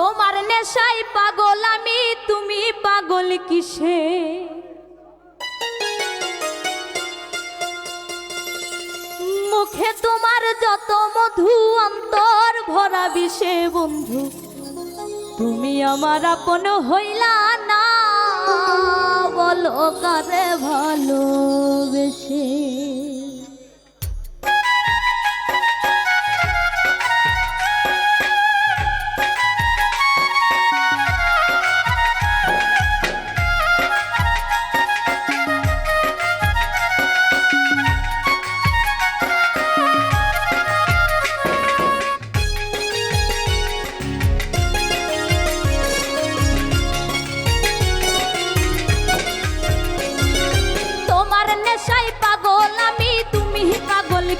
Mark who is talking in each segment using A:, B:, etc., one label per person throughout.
A: তোমার নেশায় পাগল আমি, তুমি পাগল কিসে? মুখে তোমার যত মধু, অন্তর ভরা বিষে বন্ধু, তুমি আমার আপন হইলা না, বলো কারে ভালোবেসে।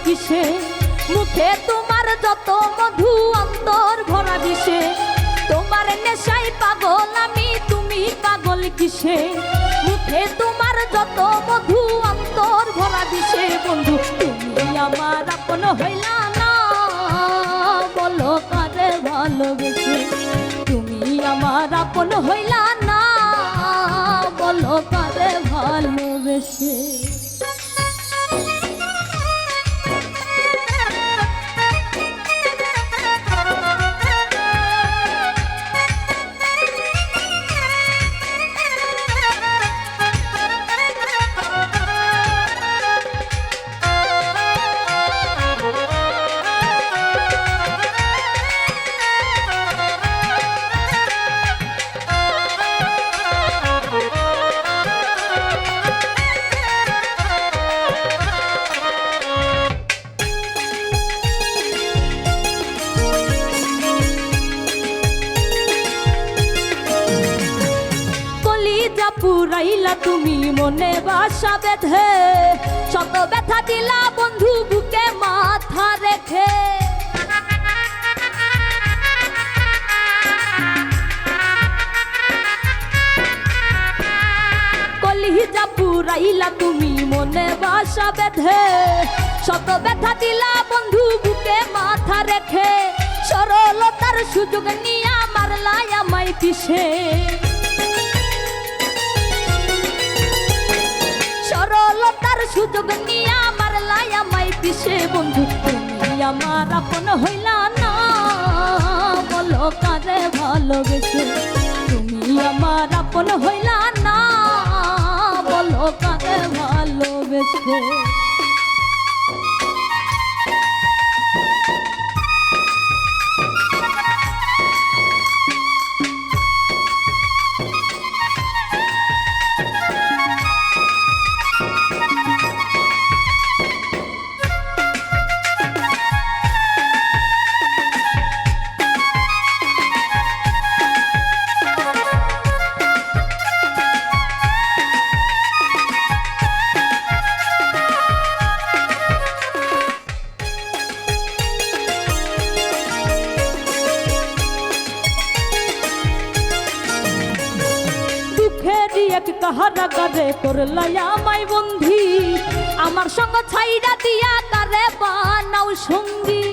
A: কিসে মুখে তোমার যত মধু, অন্তর ভরা বিষে, তোমার নেশায় পাগল আমি, তুমি পাগল কিসে? মুখে তোমার যত মধু, অন্তর ভরা বিষে বন্ধু, তুমি আমার আপন হইলা না, বলো কারে ভালোবেসে? তুমি আমার আপন হইলা না, বলো কারে ভালোবেসে? পুরাইলা তুমি মনে বাসা বেঁধে, শত ব্যথা দিলা বন্ধু বুকে মাথা রেখে। কলিজা পুরাইলা তুমি মনে বাসা বেঁধে, শত ব্যথা দিলা বন্ধু বুকে মাথা রেখে। সরলতার সুযোগ নিয়া মারলা আমায় পিছে, সরলতার সুযোগ নিয়া মারলা আমায় পিছে বন্ধু, তুমি আমার আপন হইলা না, বলো কারে ভালোবেসে? তুমি আমার আপন হইলা না, বলো কারে ভালোবেসে? এক কাহারা কারে করলা আমায় বন্ধি, আমার সঙ্গ ছাইরা দিয়া কারে বানাও সঙ্গী।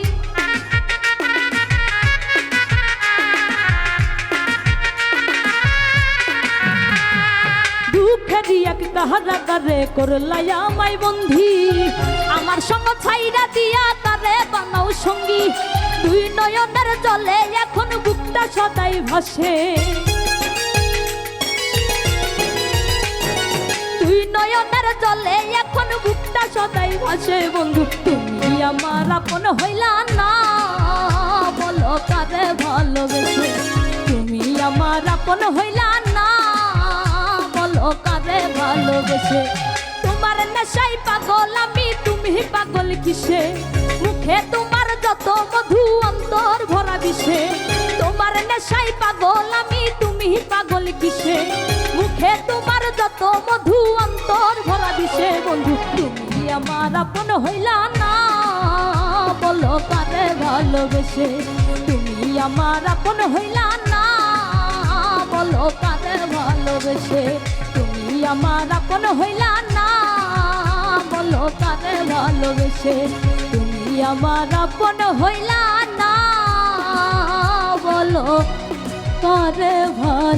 A: দুঃখের এক কাহারা কারে করলা আমায় বন্ধি, আমার সঙ্গ ছাইরা দিয়া কারে বানাও সঙ্গী। দুই নয়নের জলে এখন বুকটা সদাই ভাসে, নয়নের জলে এখন বুকটা সদাই ভাসে বন্ধু, তুমি আমার আপন হইলা না, বলো কারে ভালোবেসে? তুমি আমার আপন হইলা না, বলো কারে ভালোবেসে? তোমার নেশায় পাগল আমি, তুমি পাগল কিসে? মুখে তোমার যত মধু, অন্তর ভরা বিষে, তোমার নেশায় পাগল আমি, তুমি পাগল কিসে? মুখে তোমার যত মধু, অন্তর ভরা বিষে বন্ধু, তুমি আমার আপন হইলা না, বলো কারে ভালোবেসে? তুমি আমার আপন হইলা না, বলো কারে ভালোবেসে? তুমি আমার আপন হইলা না, বলো কারে ভালোবেসে? তুমি আমার আপন হইলা না, বলো কারে ভালো